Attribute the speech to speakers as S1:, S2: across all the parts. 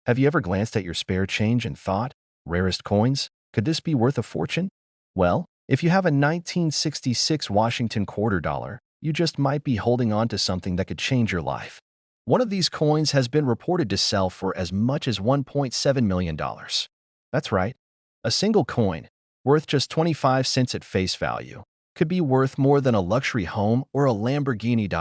S1: Have you ever glanced at your spare change and thought, rarest coins? Could this be worth a fortune? Well, if you have a 1966 Washington quarter dollar, you just might be holding on to something that could change your life. One of these coins has been reported to sell for as much as $1.7 million. That's right. A single coin, worth just 25 cents at face value, could be worth more than a luxury home or a Lamborghini.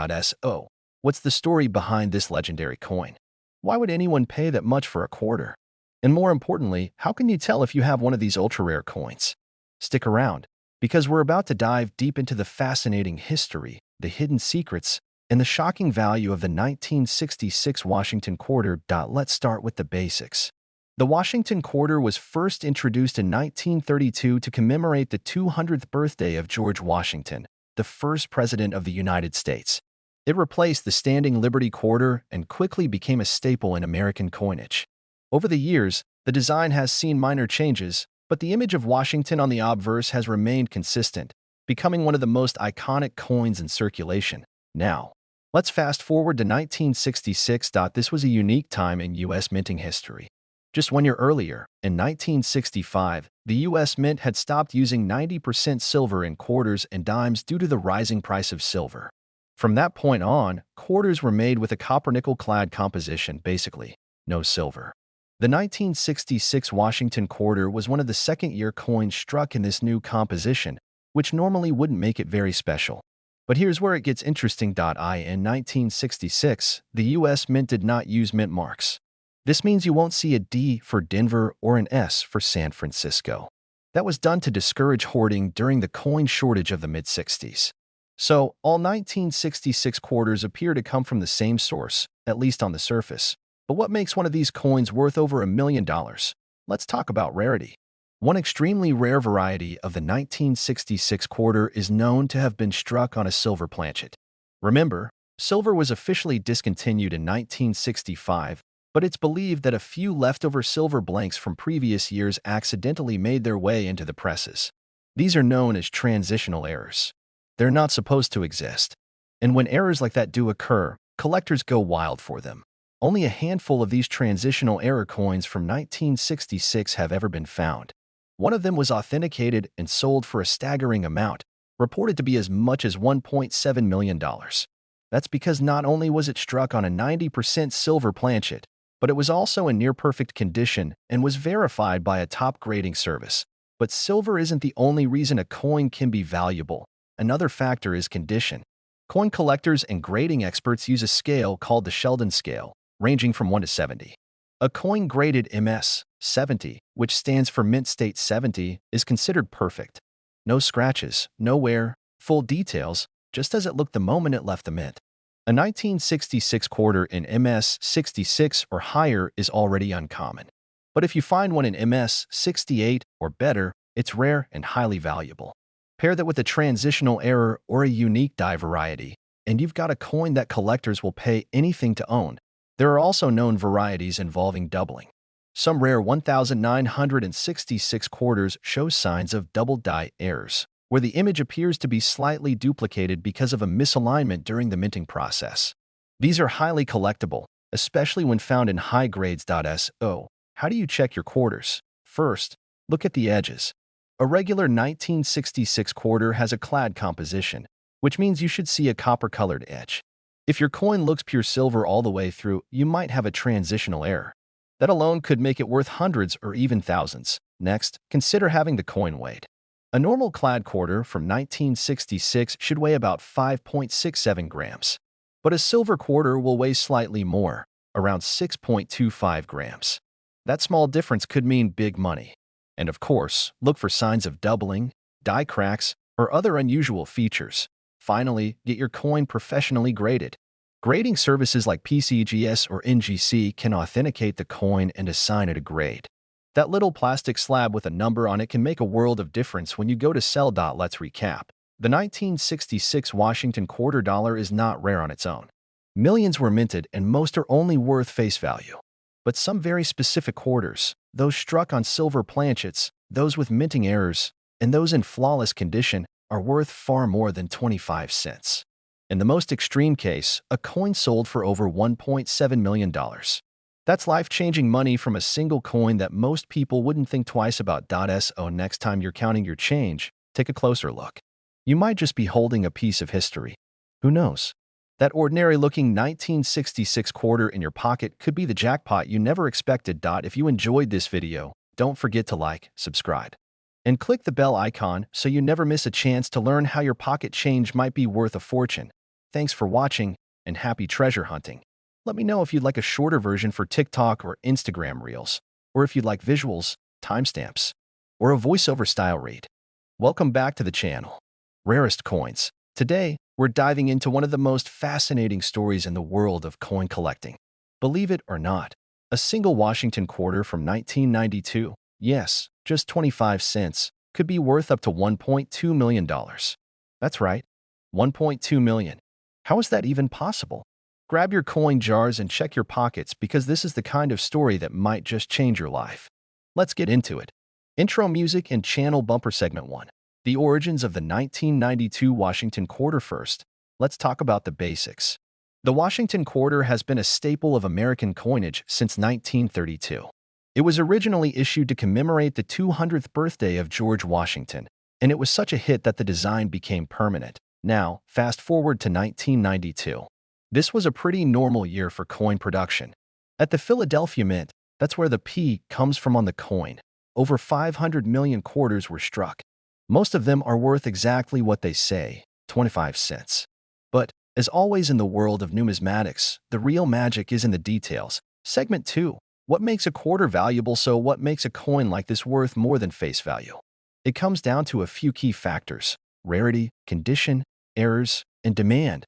S1: So, what's the story behind this legendary coin? Why would anyone pay that much for a quarter? And more importantly, how can you tell if you have one of these ultra-rare coins? Stick around, because we're about to dive deep into the fascinating history, the hidden secrets, and the shocking value of the 1966 Washington quarter. Let's start with the basics. The Washington quarter was first introduced in 1932 to commemorate the 200th birthday of George Washington, the first president of the United States. It replaced the standing Liberty quarter and quickly became a staple in American coinage. Over the years, the design has seen minor changes, but the image of Washington on the obverse has remained consistent, becoming one of the most iconic coins in circulation. Now, let's fast forward to 1966. This was a unique time in U.S. minting history. Just 1 year earlier, in 1965, the U.S. Mint had stopped using 90% silver in quarters and dimes due to the rising price of silver. From that point on, quarters were made with a copper-nickel-clad composition, basically, no silver. The 1966 Washington quarter was one of the second-year coins struck in this new composition, which normally wouldn't make it very special. But here's where it gets interesting. In 1966, the U.S. Mint did not use mint marks. This means you won't see a D for Denver or an S for San Francisco. That was done to discourage hoarding during the coin shortage of the mid-60s. So, all 1966 quarters appear to come from the same source, at least on the surface. But what makes one of these coins worth over $1 million? Let's talk about rarity. One extremely rare variety of the 1966 quarter is known to have been struck on a silver planchet. Remember, silver was officially discontinued in 1965, but it's believed that a few leftover silver blanks from previous years accidentally made their way into the presses. These are known as transitional errors. They're not supposed to exist. And when errors like that do occur, collectors go wild for them. Only a handful of these transitional error coins from 1966 have ever been found. One of them was authenticated and sold for a staggering amount, reported to be as much as $1.7 million. That's because not only was it struck on a 90% silver planchet, but it was also in near-perfect condition and was verified by a top grading service. But silver isn't the only reason a coin can be valuable. Another factor is condition. Coin collectors and grading experts use a scale called the Sheldon scale, ranging from 1 to 70. A coin graded MS 70, which stands for Mint State 70, is considered perfect. No scratches, no wear, full details, just as it looked the moment it left the mint. A 1966 quarter in MS 66 or higher is already uncommon. But if you find one in MS 68 or better, it's rare and highly valuable. Pair that with a transitional error or a unique die variety, and you've got a coin that collectors will pay anything to own. There are also known varieties involving doubling. Some rare 1966 quarters show signs of double die errors, where the image appears to be slightly duplicated because of a misalignment during the minting process. These are highly collectible, especially when found in high grades. So, how do you check your quarters? First, look at the edges. A regular 1966 quarter has a clad composition, which means you should see a copper-colored edge. If your coin looks pure silver all the way through, you might have a transitional error. That alone could make it worth hundreds or even thousands. Next, consider having the coin weighed. A normal clad quarter from 1966 should weigh about 5.67 grams. But a silver quarter will weigh slightly more, around 6.25 grams. That small difference could mean big money. And of course, look for signs of doubling, die cracks, or other unusual features. Finally, get your coin professionally graded. Grading services like PCGS or NGC can authenticate the coin and assign it a grade. That little plastic slab with a number on it can make a world of difference when you go to sell. Let's recap. The 1966 Washington quarter dollar is not rare on its own. Millions were minted and most are only worth face value. But some very specific quarters, those struck on silver planchets, those with minting errors, and those in flawless condition, are worth far more than 25 cents. In the most extreme case, a coin sold for over $1.7 million. That's life-changing money from a single coin that most people wouldn't think twice about. So next time you're counting your change, take a closer look. You might just be holding a piece of history. Who knows? That ordinary-looking 1966 quarter in your pocket could be the jackpot you never expected. If you enjoyed this video, don't forget to like, subscribe, and click the bell icon so you never miss a chance to learn how your pocket change might be worth a fortune. Thanks for watching, and happy treasure hunting. Let me know if you'd like a shorter version for TikTok or Instagram Reels, or if you'd like visuals, timestamps, or a voiceover style read. Welcome back to the channel. Rarest Coins. Today, we're diving into one of the most fascinating stories in the world of coin collecting. Believe it or not, a single Washington quarter from 1992, yes, just 25 cents, could be worth up to $1.2 million. That's right, $1.2 million. How is that even possible? Grab your coin jars and check your pockets because this is the kind of story that might just change your life. Let's get into it. Intro music and channel bumper segment 1. The origins of the 1992 Washington quarter. First, let's talk about the basics. The Washington quarter has been a staple of American coinage since 1932. It was originally issued to commemorate the 200th birthday of George Washington, and it was such a hit that the design became permanent. Now, fast forward to 1992. This was a pretty normal year for coin production. At the Philadelphia Mint, that's where the P comes from on the coin, over 500 million quarters were struck. Most of them are worth exactly what they say, 25 cents. But, as always in the world of numismatics, the real magic is in the details. Segment 2. What makes a quarter valuable? So what makes a coin like this worth more than face value? It comes down to a few key factors: rarity, condition, errors, and demand.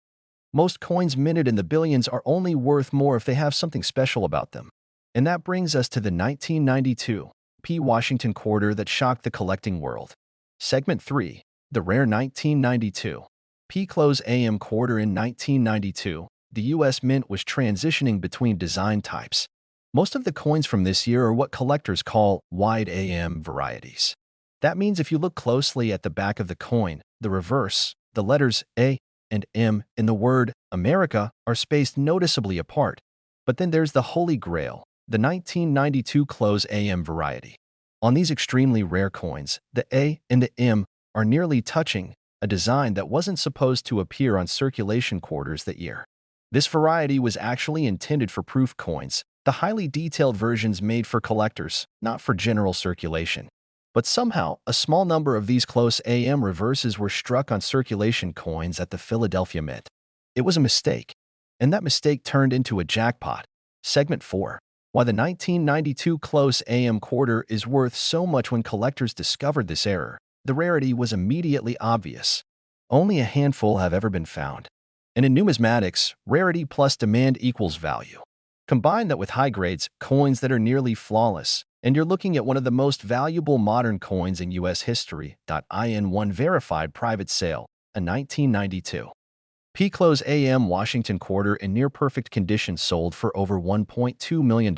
S1: Most coins minted in the billions are only worth more if they have something special about them. And that brings us to the 1992 P Washington quarter that shocked the collecting world. Segment 3. The rare 1992 P Close AM quarter. In 1992, the U.S. Mint was transitioning between design types. Most of the coins from this year are what collectors call wide AM varieties. That means if you look closely at the back of the coin, the reverse, the letters A and M in the word America are spaced noticeably apart. But then there's the Holy Grail, the 1992 Close AM variety. On these extremely rare coins, the A and the M are nearly touching, a design that wasn't supposed to appear on circulation quarters that year. This variety was actually intended for proof coins, the highly detailed versions made for collectors, not for general circulation. But somehow, a small number of these close AM reverses were struck on circulation coins at the Philadelphia Mint. It was a mistake, and that mistake turned into a jackpot. Segment 4. Why the 1992 close AM quarter is worth so much. When collectors discovered this error, the rarity was immediately obvious. Only a handful have ever been found. And in numismatics, rarity plus demand equals value. Combine that with high grades, coins that are nearly flawless, and you're looking at one of the most valuable modern coins in U.S. history. In one verified private sale, a 1992 P Close AM Washington quarter in near-perfect condition sold for over $1.2 million.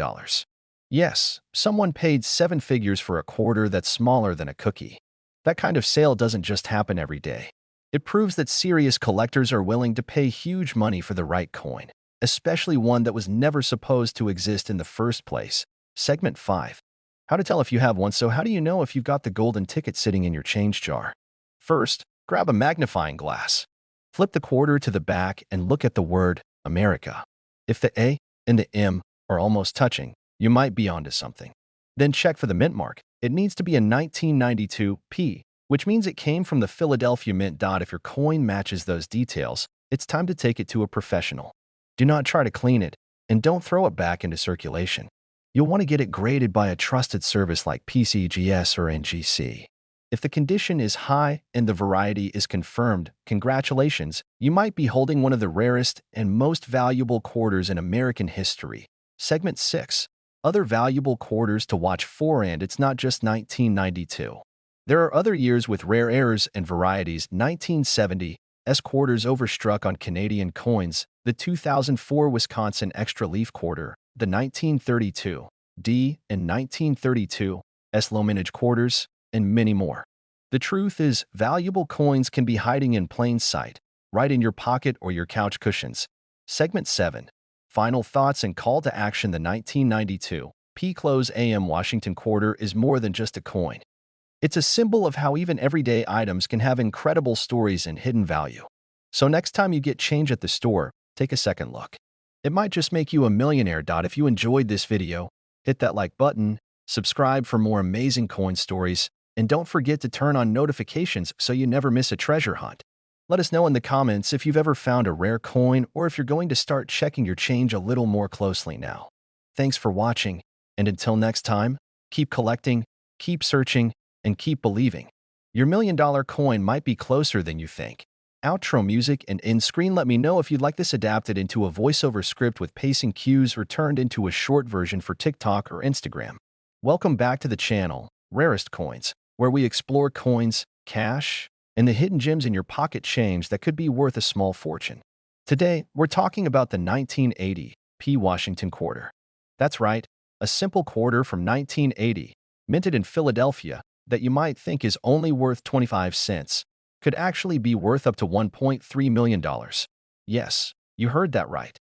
S1: Yes, someone paid 7 figures for a quarter that's smaller than a cookie. That kind of sale doesn't just happen every day. It proves that serious collectors are willing to pay huge money for the right coin, especially one that was never supposed to exist in the first place. Segment 5. How to tell if you have one. So how do you know if you've got the golden ticket sitting in your change jar? First, grab a magnifying glass. Flip the quarter to the back and look at the word America. If the A and the M are almost touching, you might be onto something. Then check for the mint mark. It needs to be a 1992 P, which means it came from the Philadelphia Mint. If your coin matches those details, it's time to take it to a professional. Do not try to clean it, and don't throw it back into circulation. You'll want to get it graded by a trusted service like PCGS or NGC. If the condition is high and the variety is confirmed, congratulations, you might be holding one of the rarest and most valuable quarters in American history. Segment 6. Other valuable quarters to watch for. And it's not just 1992. There are other years with rare errors and varieties. 1970 S quarters overstruck on Canadian coins, the 2004 Wisconsin Extra Leaf quarter, the 1932 D and 1932 S low mintage quarters, and many more. The truth is, valuable coins can be hiding in plain sight, right in your pocket or your couch cushions. Segment 7. Final thoughts and call to action. The 1992 P. Close AM Washington quarter is more than just a coin. It's a symbol of how even everyday items can have incredible stories and hidden value. So next time you get change at the store, take a second look. It might just make you a millionaire. If you enjoyed this video, hit that like button, subscribe for more amazing coin stories, and don't forget to turn on notifications so you never miss a treasure hunt. Let us know in the comments if you've ever found a rare coin or if you're going to start checking your change a little more closely now. Thanks for watching, and until next time, keep collecting, keep searching, and keep believing. Your $1,000,000 coin might be closer than you think. Outro music and end screen. Let me know if you'd like this adapted into a voiceover script with pacing cues or turned into a short version for TikTok or Instagram. Welcome back to the channel, Rarest Coins, where we explore coins, cash, and the hidden gems in your pocket change that could be worth a small fortune. Today, we're talking about the 1980 P. Washington quarter. That's right, a simple quarter from 1980, minted in Philadelphia, that you might think is only worth 25 cents, could actually be worth up to $1.3 million. Yes, you heard that right.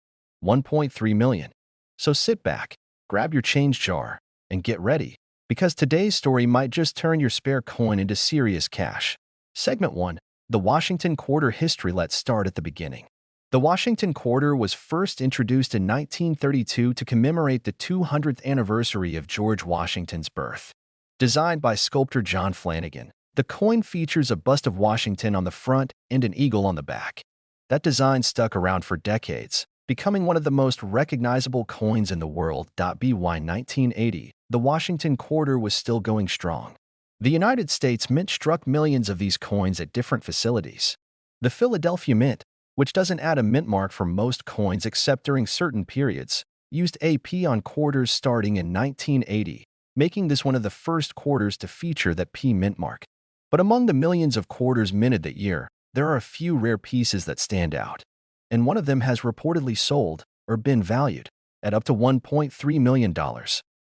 S1: $1.3 million. So sit back, grab your change jar, and get ready, because today's story might just turn your spare coin into serious cash. Segment 1. The Washington Quarter History. Let's start at the beginning. The Washington Quarter was first introduced in 1932 to commemorate the 200th anniversary of George Washington's birth. Designed by sculptor John Flanagan, the coin features a bust of Washington on the front and an eagle on the back. That design stuck around for decades, becoming one of the most recognizable coins in the world. By 1980, the Washington Quarter was still going strong. The United States Mint struck millions of these coins at different facilities. The Philadelphia Mint, which doesn't add a mint mark for most coins except during certain periods, used AP on quarters starting in 1980, making this one of the first quarters to feature that P mint mark. But among the millions of quarters minted that year, there are a few rare pieces that stand out, and one of them has reportedly sold, or been valued, at up to $1.3 million.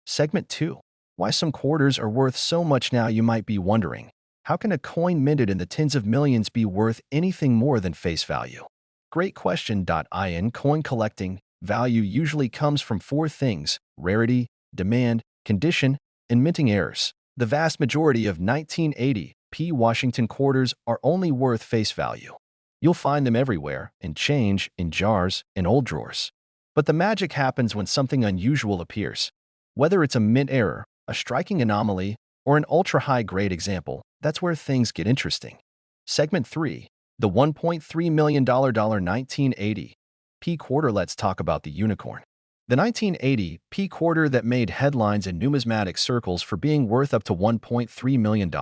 S1: Segment 2. Why some quarters are worth so much now. You might be wondering, how can a coin minted in the tens of millions be worth anything more than face value? Great question. In coin collecting, value usually comes from four things: rarity, demand, condition, and minting errors. The vast majority of 1980 P. Washington quarters are only worth face value. You'll find them everywhere, in change, in jars, in old drawers. But the magic happens when something unusual appears. Whether it's a mint error, a striking anomaly, or an ultra-high-grade example, that's where things get interesting. Segment 3. The $1.3 million 1980 P quarter. Let's talk about the unicorn. The 1980 P quarter that made headlines in numismatic circles for being worth up to $1.3 million.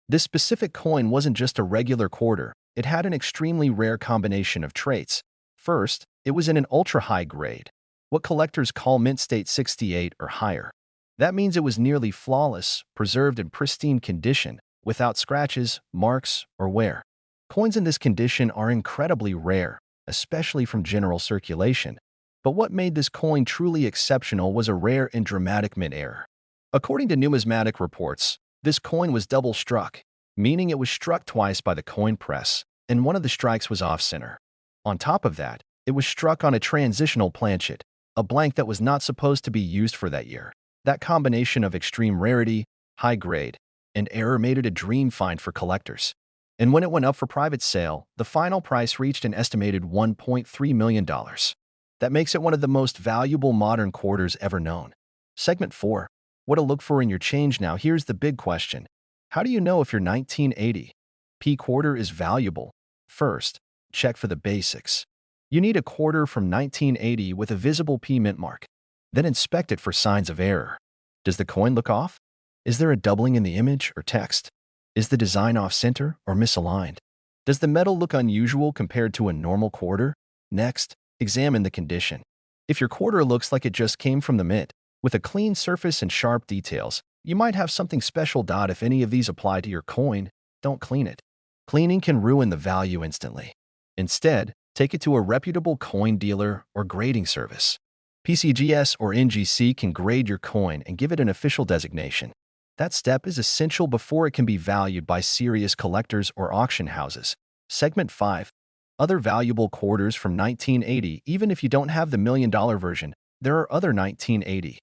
S1: This specific coin wasn't just a regular quarter, it had an extremely rare combination of traits. First, it was in an ultra-high grade, what collectors call mint state 68 or higher. That means it was nearly flawless, preserved in pristine condition, without scratches, marks, or wear. Coins in this condition are incredibly rare, especially from general circulation. But what made this coin truly exceptional was a rare and dramatic mint error. According to numismatic reports, this coin was double struck, meaning it was struck twice by the coin press, and one of the strikes was off-center. On top of that, it was struck on a transitional planchet, a blank that was not supposed to be used for that year. That combination of extreme rarity, high grade, and error made it a dream find for collectors. And when it went up for private sale, the final price reached an estimated $1.3 million. That makes it one of the most valuable modern quarters ever known. Segment 4. What to look for in your change. Now here's the big question. How do you know if your 1980 P quarter is valuable? First, check for the basics. You need a quarter from 1980 with a visible P mint mark. Then inspect it for signs of error. Does the coin look off? Is there a doubling in the image or text? Is the design off-center or misaligned? Does the metal look unusual compared to a normal quarter? Next, examine the condition. If your quarter looks like it just came from the mint, with a clean surface and sharp details, you might have something special. If any of these apply to your coin, don't clean it. Cleaning can ruin the value instantly. Instead, take it to a reputable coin dealer or grading service. PCGS or NGC can grade your coin and give it an official designation. That step is essential before it can be valued by serious collectors or auction houses. Segment 5. Other valuable quarters from 1980, even if you don't have the $1 million version, there are other 1980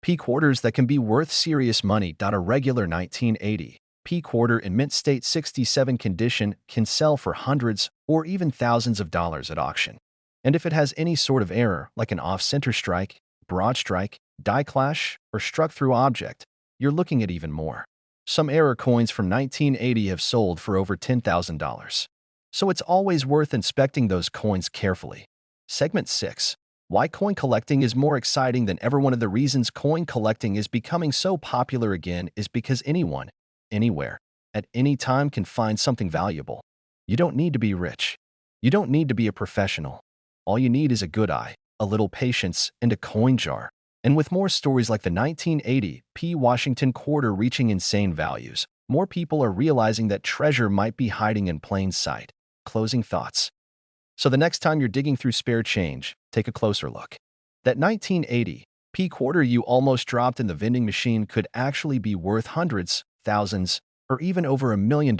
S1: P quarters that can be worth serious money. A regular 1980 P quarter in mint state 67 condition can sell for hundreds or even thousands of dollars at auction. And if it has any sort of error, like an off-center strike, broad strike, die clash, or struck-through object, you're looking at even more. Some error coins from 1980 have sold for over $10,000. So it's always worth inspecting those coins carefully. Segment 6. Why coin collecting is more exciting than ever. One of the reasons coin collecting is becoming so popular again is because anyone, anywhere, at any time can find something valuable. You don't need to be rich. You don't need to be a professional. All you need is a good eye, a little patience, and a coin jar. And with more stories like the 1980 P Washington quarter reaching insane values, more people are realizing that treasure might be hiding in plain sight. Closing thoughts. So the next time you're digging through spare change, take a closer look. That 1980 P quarter you almost dropped in the vending machine could actually be worth hundreds, thousands, or even over $1 million.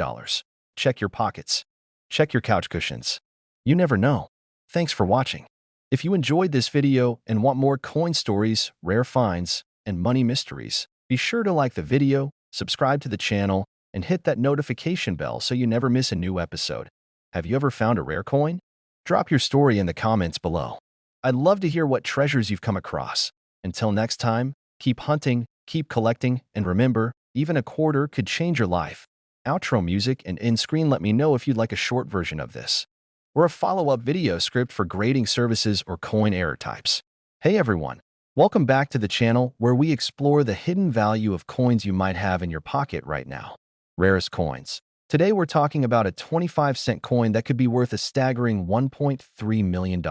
S1: Check your pockets. Check your couch cushions. You never know. Thanks for watching. If you enjoyed this video and want more coin stories, rare finds, and money mysteries, be sure to like the video, subscribe to the channel, and hit that notification bell so you never miss a new episode. Have you ever found a rare coin? Drop your story in the comments below. I'd love to hear what treasures you've come across. Until next time, keep hunting, keep collecting, and remember, even a quarter could change your life. Outro music and end screen. Let me know if you'd like a short version of this, or a follow-up video script for grading services or coin error types. Hey everyone, welcome back to the channel where we explore the hidden value of coins you might have in your pocket right now. Rarest coins. Today we're talking about a 25-cent coin that could be worth a staggering $1.3 million.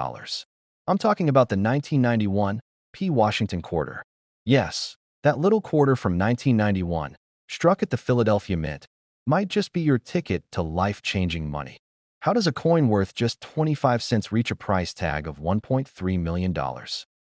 S1: I'm talking about the 1991 P Washington quarter. Yes, that little quarter from 1991, struck at the Philadelphia Mint, might just be your ticket to life-changing money. How does a coin worth just 25 cents reach a price tag of $1.3 million?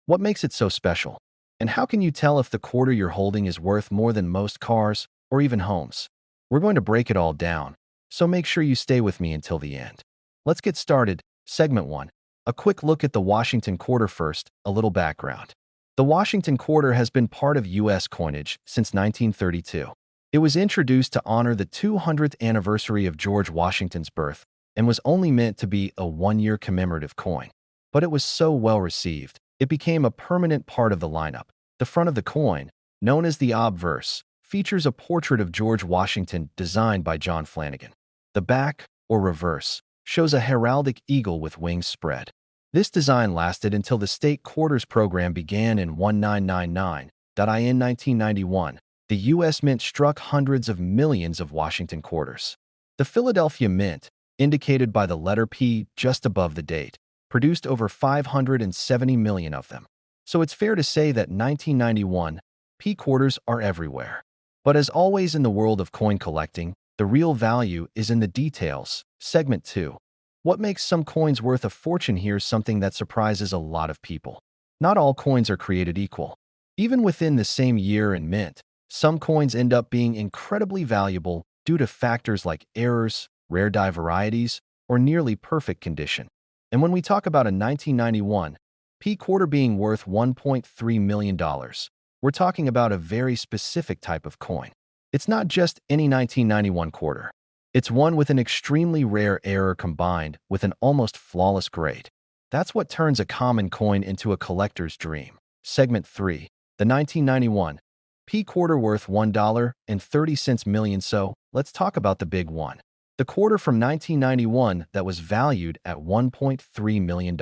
S1: What makes it so special? And how can you tell if the quarter you're holding is worth more than most cars or even homes? We're going to break it all down, so make sure you stay with me until the end. Let's get started. Segment 1. A quick look at the Washington quarter first, a little background. The Washington quarter has been part of U.S. coinage since 1932. It was introduced to honor the 200th anniversary of George Washington's birth and was only meant to be a one-year commemorative coin. But it was so well received, it became a permanent part of the lineup. The front of the coin, known as the obverse, features a portrait of George Washington designed by John Flanagan. The back, or reverse, shows a heraldic eagle with wings spread. This design lasted until the state quarters program began in 1999. In 1991, the U.S. Mint struck hundreds of millions of Washington quarters. The Philadelphia Mint, indicated by the letter P just above the date, produced over 570 million of them. So it's fair to say that 1991 P quarters are everywhere. But as always in the world of coin collecting, the real value is in the details. Segment 2. What makes some coins worth a fortune? Here's something that surprises a lot of people. Not all coins are created equal. Even within the same year and mint, some coins end up being incredibly valuable due to factors like errors, rare die varieties, or nearly perfect condition. And when we talk about a 1991 P quarter being worth $1.3 million, we're talking about a very specific type of coin. It's not just any 1991 quarter. It's one with an extremely rare error combined with an almost flawless grade. That's what turns a common coin into a collector's dream. Segment 3. The 1991 P quarter worth $1.30 million. So, let's talk about the big one. The quarter from 1991 that was valued at $1.3 million.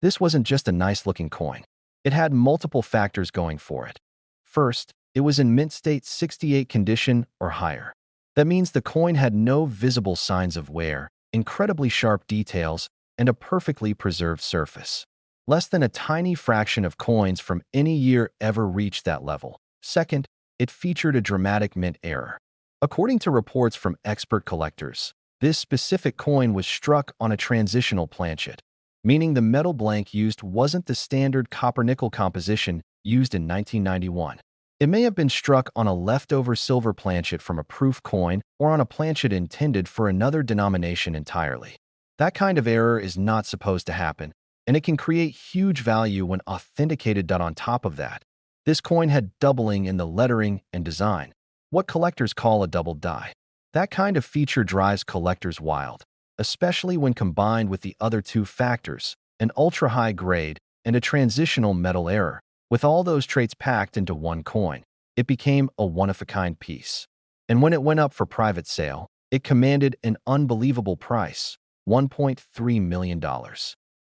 S1: This wasn't just a nice-looking coin. It had multiple factors going for it. First, it was in mint state 68 condition or higher. That means the coin had no visible signs of wear, incredibly sharp details, and a perfectly preserved surface. Less than a tiny fraction of coins from any year ever reached that level. Second, it featured a dramatic mint error. According to reports from expert collectors, this specific coin was struck on a transitional planchet, meaning the metal blank used wasn't the standard copper-nickel composition used in 1991. It may have been struck on a leftover silver planchet from a proof coin or on a planchet intended for another denomination entirely. That kind of error is not supposed to happen, and it can create huge value when authenticated. On top of that, this coin had doubling in the lettering and design, what collectors call a double die. That kind of feature drives collectors wild, especially when combined with the other two factors, an ultra-high grade and a transitional metal error. With all those traits packed into one coin, it became a one-of-a-kind piece. And when it went up for private sale, it commanded an unbelievable price, $1.3 million.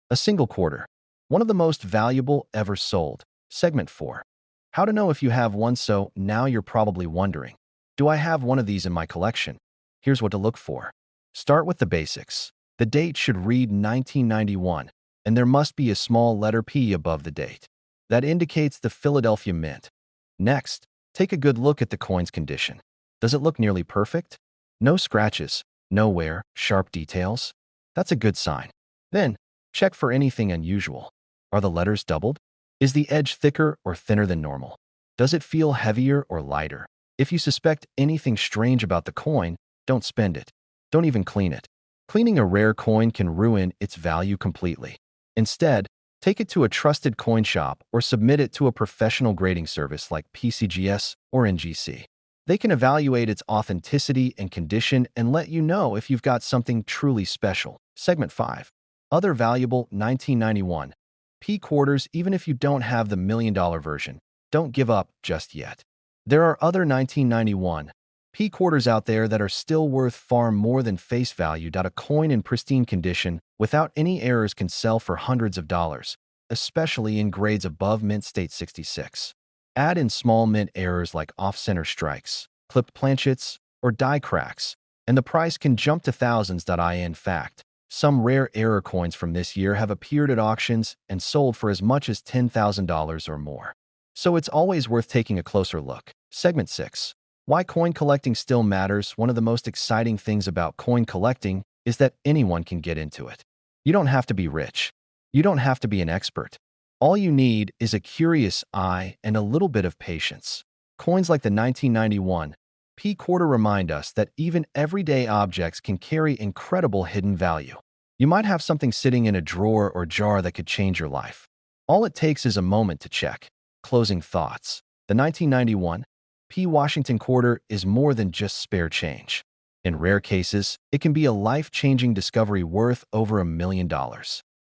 S1: A single quarter, one of the most valuable ever sold. Segment 4. How to know if you have one. So now you're probably wondering, do I have one of these in my collection? Here's what to look for. Start with the basics. The date should read 1991, and there must be a small letter P above the date. That indicates the Philadelphia Mint. Next, take a good look at the coin's condition. Does it look nearly perfect? No scratches, no wear, sharp details? That's a good sign. Then, check for anything unusual. Are the letters doubled? Is the edge thicker or thinner than normal? Does it feel heavier or lighter? If you suspect anything strange about the coin, don't spend it. Don't even clean it. Cleaning a rare coin can ruin its value completely. Instead, take it to a trusted coin shop or submit it to a professional grading service like PCGS or NGC. They can evaluate its authenticity and condition and let you know if you've got something truly special. Segment 5. Other valuable 1991 P quarters. Even if you don't have the $1 million version, don't give up just yet. There are other 1991 P quarters out there that are still worth far more than face value. A coin in pristine condition, without any errors, can sell for hundreds of dollars, especially in grades above mint state 66. Add in small mint errors like off-center strikes, clipped planchets, or die cracks, and the price can jump to thousands. In fact, some rare error coins from this year have appeared at auctions and sold for as much as $10,000 or more. So it's always worth taking a closer look. Segment 6. Why coin collecting still matters. One of the most exciting things about coin collecting is that anyone can get into it. You don't have to be rich. You don't have to be an expert. All you need is a curious eye and a little bit of patience. Coins like the 1991 P quarter remind us that even everyday objects can carry incredible hidden value. You might have something sitting in a drawer or jar that could change your life. All it takes is a moment to check. Closing thoughts. The 1991 P Washington quarter is more than just spare change. In rare cases, it can be a life-changing discovery worth over $1 million.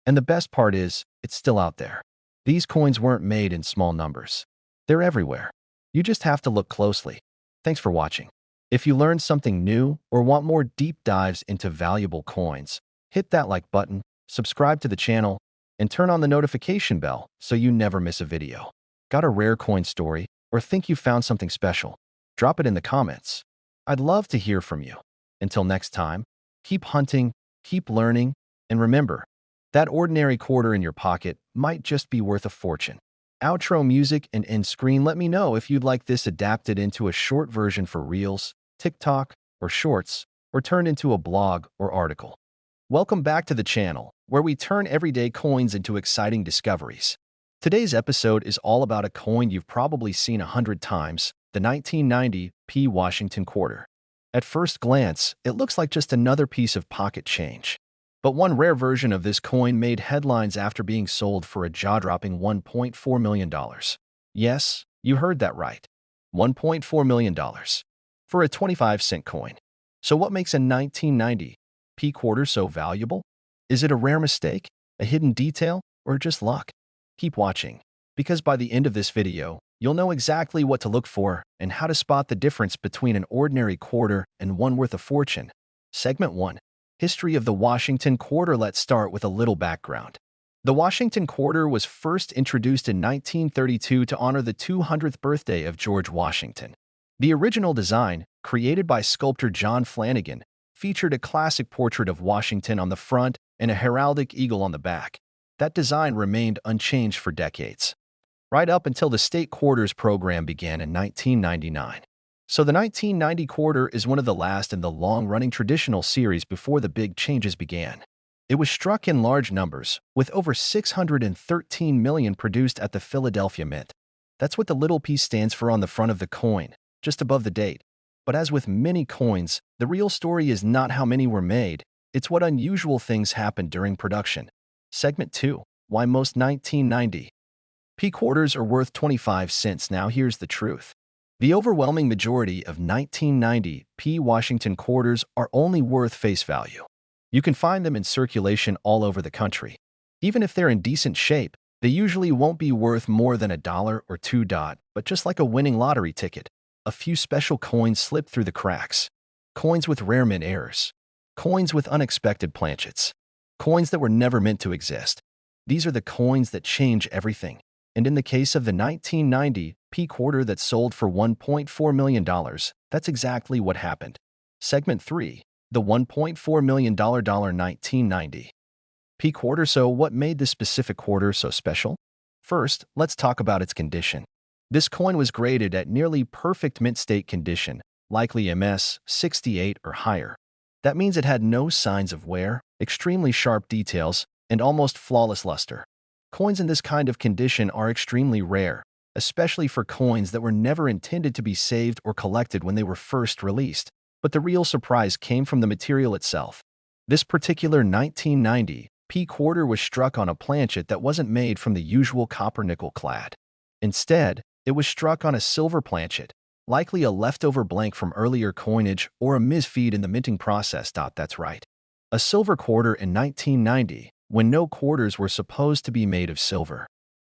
S1: And the best part is, it's still out there. These coins weren't made in small numbers. They're everywhere. You just have to look closely. Thanks for watching. If you learned something new or want more deep dives into valuable coins, hit that like button, subscribe to the channel, and turn on the notification bell so you never miss a video. Got a rare coin story or think you found something special? Drop it in the comments. I'd love to hear from you. Until next time, keep hunting, keep learning, and remember, that ordinary quarter in your pocket might just be worth a fortune. Outro music and end screen. Let me know if you'd like this adapted into a short version for Reels, TikTok, or Shorts, or turned into a blog or article. Welcome back to the channel, where we turn everyday coins into exciting discoveries. Today's episode is all about a coin you've probably seen 100 times, the 1990 P Washington quarter. At first glance, it looks like just another piece of pocket change. But one rare version of this coin made headlines after being sold for a jaw-dropping $1.4 million. Yes, you heard that right. $1.4 million. For a 25-cent coin. So what makes a 1990 P quarter so valuable? Is it a rare mistake, a hidden detail, or just luck? Keep watching, because by the end of this video, you'll know exactly what to look for and how to spot the difference between an ordinary quarter and one worth a fortune. Segment 1. History of the Washington quarter. Let's start with a little background. The Washington quarter was first introduced in 1932 to honor the 200th birthday of George Washington. The original design, created by sculptor John Flanagan, featured a classic portrait of Washington on the front and a heraldic eagle on the back. That design remained unchanged for decades, right up until the state quarters program began in 1999. So the 1990 quarter is one of the last in the long-running traditional series before the big changes began. It was struck in large numbers, with over 613 million produced at the Philadelphia Mint. That's what the little P stands for on the front of the coin, just above the date. But as with many coins, the real story is not how many were made, It's what unusual things happen during production. Segment 2. Why most 1990 P quarters are worth 25 cents. Now here's the truth. The overwhelming majority of 1990 P Washington quarters are only worth face value. You can find them in circulation all over the country. Even if they're in decent shape, they usually won't be worth more than $1 or $2. But just like a winning lottery ticket, a few special coins slip through the cracks. Coins with rare mint errors. Coins with unexpected planchets. Coins that were never meant to exist. These are the coins that change everything. And in the case of the 1990 P quarter that sold for $1.4 million, that's exactly what happened. Segment 3. The $1.4 million 1990 P quarter. So what made this specific quarter so special? First, let's talk about its condition. This coin was graded at nearly perfect mint state condition, likely MS 68 or higher. That means it had no signs of wear, extremely sharp details, and almost flawless luster. Coins in this kind of condition are extremely rare, especially for coins that were never intended to be saved or collected when they were first released. But the real surprise came from the material itself. This particular 1990 P quarter was struck on a planchet that wasn't made from the usual copper-nickel clad. Instead, it was struck on a silver planchet, likely a leftover blank from earlier coinage or a misfeed in the minting process. That's right. A silver quarter in 1990, when no quarters were supposed to be made of silver.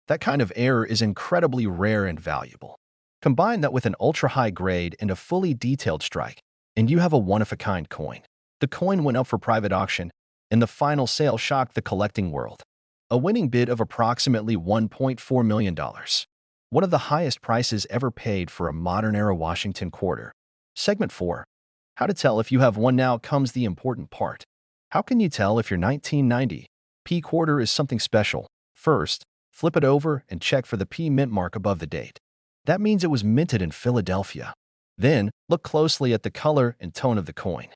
S1: That kind of error is incredibly rare and valuable. Combine that with an ultra-high grade and a fully detailed strike, and you have a one-of-a-kind coin. The coin went up for private auction, and the final sale shocked the collecting world. A winning bid of approximately $1.4 million. One of the highest prices ever paid for a modern-era Washington quarter. Segment 4. How to tell if you have one. Now comes the important part. How can you tell if your 1990 P quarter is something special? First, flip it over and check for the P mint mark above the date. That means it was minted in Philadelphia. Then, look closely at the color and tone of the coin.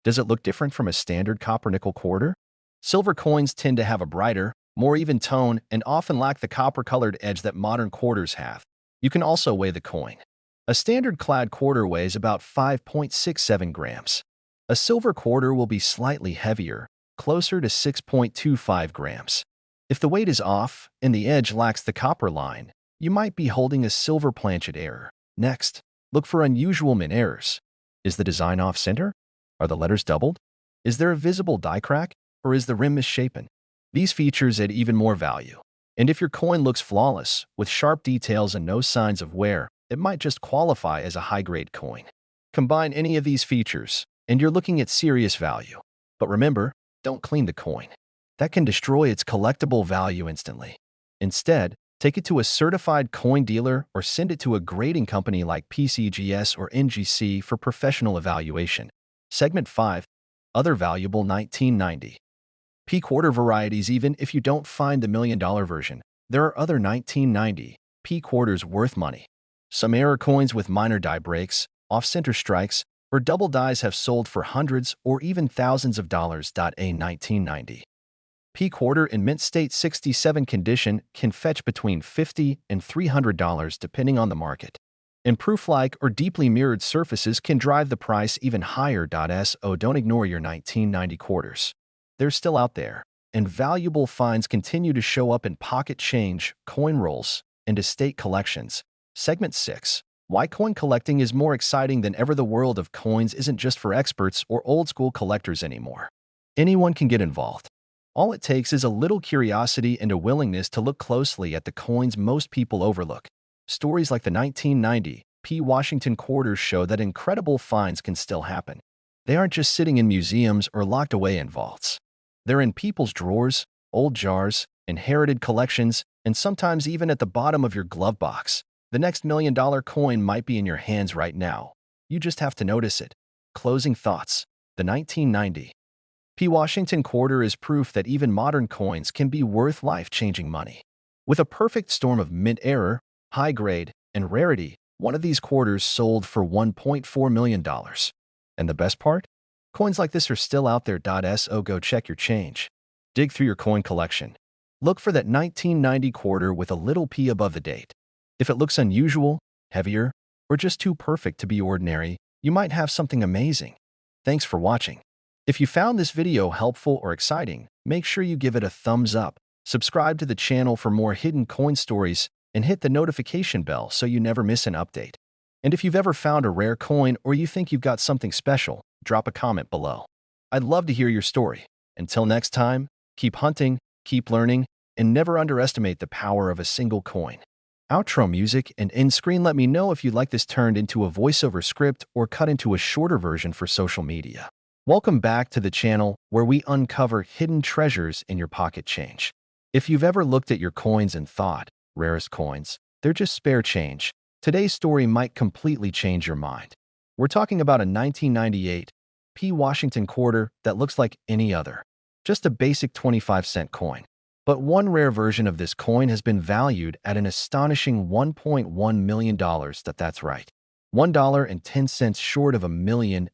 S1: Does it look different from a standard copper-nickel quarter? Silver coins tend to have a brighter, more even tone and often lack the copper-colored edge that modern quarters have. You can also weigh the coin. A standard clad quarter weighs about 5.67 grams. A silver quarter will be slightly heavier, closer to 6.25 grams. If the weight is off and the edge lacks the copper line, you might be holding a silver planchet error. Next, look for unusual mint errors. Is the design off-center? Are the letters doubled? Is there a visible die crack? Or is the rim misshapen? These features add even more value. And if your coin looks flawless, with sharp details and no signs of wear, it might just qualify as a high-grade coin. Combine any of these features, and you're looking at serious value. But remember, don't clean the coin. That can destroy its collectible value instantly. Instead, take it to a certified coin dealer or send it to a grading company like PCGS or NGC for professional evaluation. Segment 5. Other valuable 1990 P quarter varieties. Even if you don't find the $1 million version, there are other 1990 P quarters worth money. Some error coins with minor die breaks, off-center strikes, or double dies have sold for hundreds or even thousands of dollars. A 1990 P quarter in mint state 67 condition can fetch between $50 and $300 depending on the market. And proof-like or deeply mirrored surfaces can drive the price even higher. So don't ignore your 1990 quarters. They're still out there, and valuable finds continue to show up in pocket change, coin rolls, and estate collections. Segment 6. Why coin collecting is more exciting than ever. The world of coins isn't just for experts or old-school collectors anymore. Anyone can get involved. All it takes is a little curiosity and a willingness to look closely at the coins most people overlook. Stories like the 1990 P Washington quarters show that incredible finds can still happen. They aren't just sitting in museums or locked away in vaults. They're in people's drawers, old jars, inherited collections, and sometimes even at the bottom of your glove box. The next $1 million coin might be in your hands right now. You just have to notice it. Closing thoughts. The 1990 P Washington quarter is proof that even modern coins can be worth life-changing money. With a perfect storm of mint error, high grade, and rarity, one of these quarters sold for $1.4 million. And the best part? Coins like this are still out there. So go check your change. Dig through your coin collection. Look for that 1990 quarter with a little P above the date. If it looks unusual, heavier, or just too perfect to be ordinary, you might have something amazing. Thanks for watching. If you found this video helpful or exciting, make sure you give it a thumbs up, subscribe to the channel for more hidden coin stories, and hit the notification bell so you never miss an update. And if you've ever found a rare coin or you think you've got something special, drop a comment below. I'd love to hear your story. Until next time, keep hunting, keep learning, and never underestimate the power of a single coin. Outro music and end screen. Let me know if you'd like this turned into a voiceover script or cut into a shorter version for social media. Welcome back to the channel where we uncover hidden treasures in your pocket change. If you've ever looked at your coins and thought, rarest coins, they're just spare change, today's story might completely change your mind. We're talking about a 1998 P. Washington quarter that looks like any other. Just a basic 25-cent coin. But one rare version of this coin has been valued at an astonishing $1.1 million. That's right. $1.10 short of $1.25 million.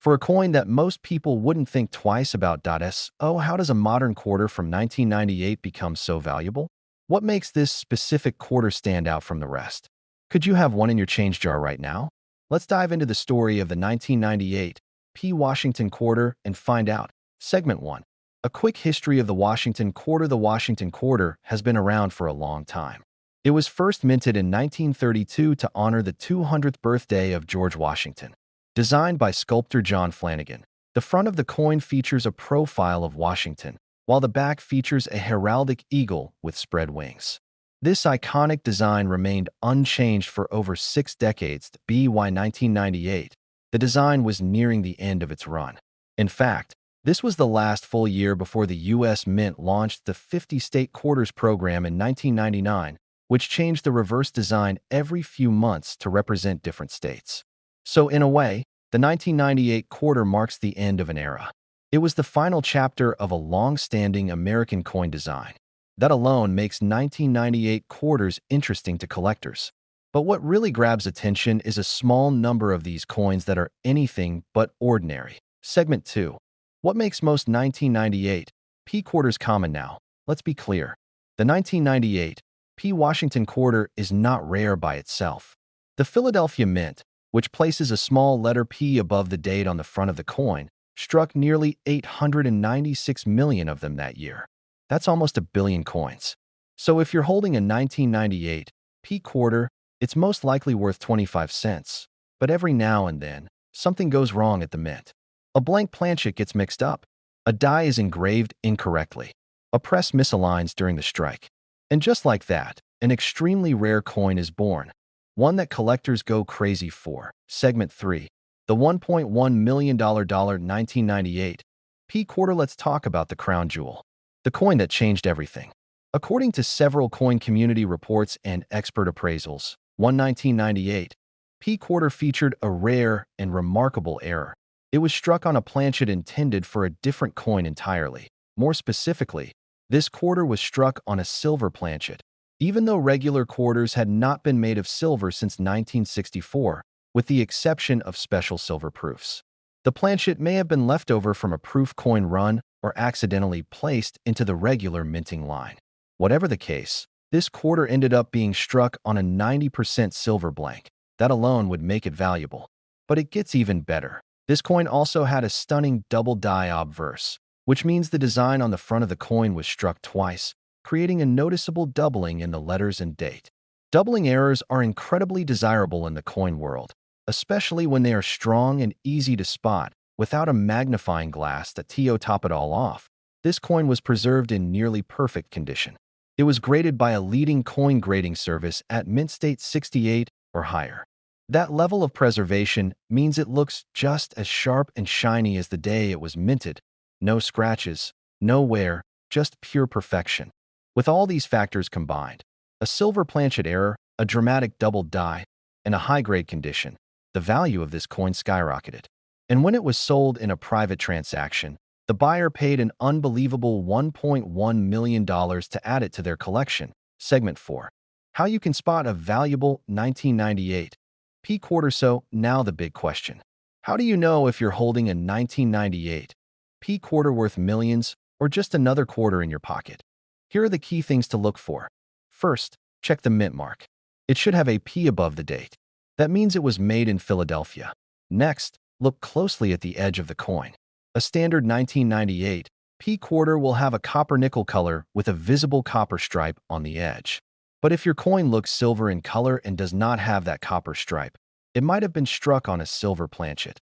S1: For a coin that most people wouldn't think twice about. How does a modern quarter from 1998 become so valuable? What makes this specific quarter stand out from the rest? Could you have one in your change jar right now? Let's dive into the story of the 1998 P. Washington quarter and find out. Segment 1. A quick history of the Washington quarter. The Washington quarter has been around for a long time. It was first minted in 1932 to honor the 200th birthday of George Washington. Designed by sculptor John Flanagan, the front of the coin features a profile of Washington, while the back features a heraldic eagle with spread wings. This iconic design remained unchanged for over 6 decades. By 1998, the design was nearing the end of its run. In fact, this was the last full year before the U.S. Mint launched the 50-state quarters program in 1999, which changed the reverse design every few months to represent different states. So in a way, the 1998 quarter marks the end of an era. It was the final chapter of a long-standing American coin design. That alone makes 1998 quarters interesting to collectors. But what really grabs attention is a small number of these coins that are anything but ordinary. Segment 2. What makes most 1998 P quarters common now? Let's be clear. The 1998 P Washington quarter is not rare by itself. The Philadelphia Mint, which places a small letter P above the date on the front of the coin, struck nearly 896 million of them that year. That's almost a billion coins. So if you're holding a 1998 P quarter, it's most likely worth 25 cents. But every now and then, something goes wrong at the mint. A blank planchet gets mixed up. A die is engraved incorrectly. A press misaligns during the strike. And just like that, an extremely rare coin is born. One that collectors go crazy for. Segment 3. The $1.1 million 1998 P quarter. Let's talk about the crown jewel. The coin that changed everything. According to several coin community reports and expert appraisals, 1998 P quarter featured a rare and remarkable error. It was struck on a planchet intended for a different coin entirely. More specifically, this quarter was struck on a silver planchet. Even though regular quarters had not been made of silver since 1964, with the exception of special silver proofs. The planchet may have been left over from a proof coin run or accidentally placed into the regular minting line. Whatever the case, this quarter ended up being struck on a 90% silver blank. That alone would make it valuable. But it gets even better. This coin also had a stunning double die obverse, which means the design on the front of the coin was struck twice, creating a noticeable doubling in the letters and date. Doubling errors are incredibly desirable in the coin world, especially when they are strong and easy to spot without a magnifying glass to top it all off. This coin was preserved in nearly perfect condition. It was graded by a leading coin grading service at mint state 68 or higher. That level of preservation means it looks just as sharp and shiny as the day it was minted. No scratches, no wear, just pure perfection. With all these factors combined, a silver planchet error, a dramatic double die, and a high-grade condition, the value of this coin skyrocketed. And when it was sold in a private transaction, the buyer paid an unbelievable $1.1 million to add it to their collection. Segment 4. How you can spot a valuable 1998 P quarter. So now the big question. How do you know if you're holding a 1998 P quarter worth millions or just another quarter in your pocket? Here are the key things to look for. First, check the mint mark. It should have a P above the date. That means it was made in Philadelphia. Next, look closely at the edge of the coin. A standard 1998 P quarter will have a copper-nickel color with a visible copper stripe on the edge. But if your coin looks silver in color and does not have that copper stripe, it might have been struck on a silver planchet.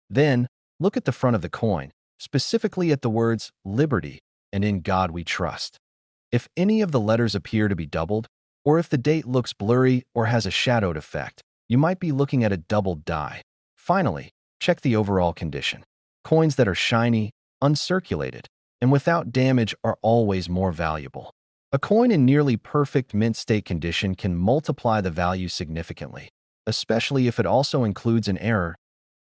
S1: Then, look at the front of the coin, specifically at the words Liberty and In God We Trust. If any of the letters appear to be doubled, or if the date looks blurry or has a shadowed effect, you might be looking at a doubled die. Finally, check the overall condition. Coins that are shiny, uncirculated, and without damage are always more valuable. A coin in nearly perfect mint state condition can multiply the value significantly, especially if it also includes an error.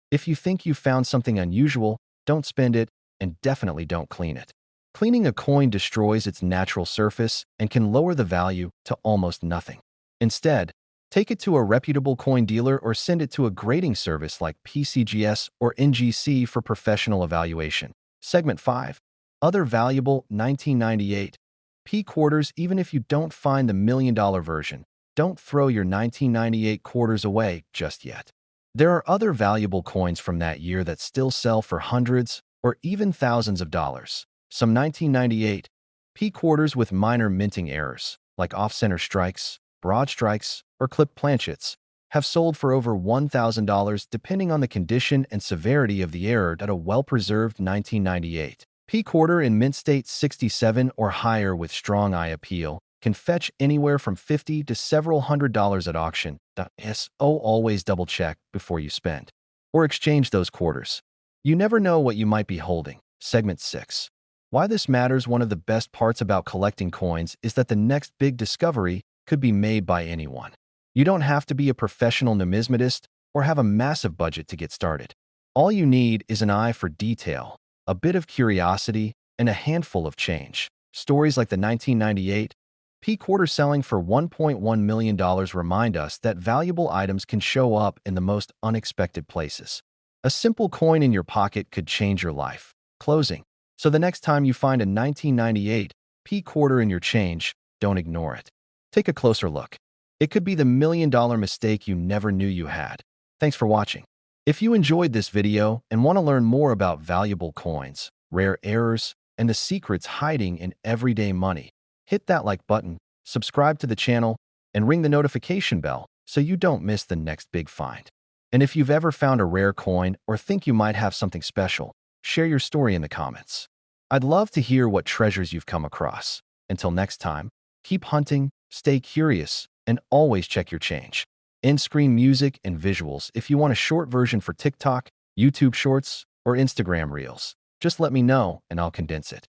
S1: If you think you found something unusual, don't spend it, and definitely don't clean it. Cleaning a coin destroys its natural surface and can lower the value to almost nothing. Instead, take it to a reputable coin dealer or send it to a grading service like PCGS or NGC for professional evaluation. Segment 5. Other valuable 1998 P quarters. Even if you don't find the $1,000,000 version, don't throw your 1998 quarters away just yet. There are other valuable coins from that year that still sell for hundreds or even thousands of dollars. Some 1998 P quarters with minor minting errors, like off-center strikes, broad strikes, or clipped planchets, have sold for over $1,000 depending on the condition and severity of the error. At a well-preserved 1998 P quarter in mint state 67 or higher with strong eye appeal can fetch anywhere from $50 to several $100s at auction. So always double-check before you spend or exchange those quarters. You never know what you might be holding. Segment 6. Why this matters. One of the best parts about collecting coins is that the next big discovery could be made by anyone. You don't have to be a professional numismatist or have a massive budget to get started. All you need is an eye for detail, a bit of curiosity, and a handful of change. Stories like the 1998 P quarter selling for $1.1 million remind us that valuable items can show up in the most unexpected places. A simple coin in your pocket could change your life. Closing. So the next time you find a 1998 P quarter in your change, don't ignore it. Take a closer look. It could be the $1,000,000 mistake you never knew you had. Thanks for watching. If you enjoyed this video and want to learn more about valuable coins, rare errors, and the secrets hiding in everyday money, hit that like button, subscribe to the channel, and ring the notification bell so you don't miss the next big find. And if you've ever found a rare coin or think you might have something special, share your story in the comments. I'd love to hear what treasures you've come across. Until next time, keep hunting, stay curious, and always check your change. In-screen music and visuals. If you want a short version for TikTok, YouTube Shorts, or Instagram Reels, just let me know and I'll condense it.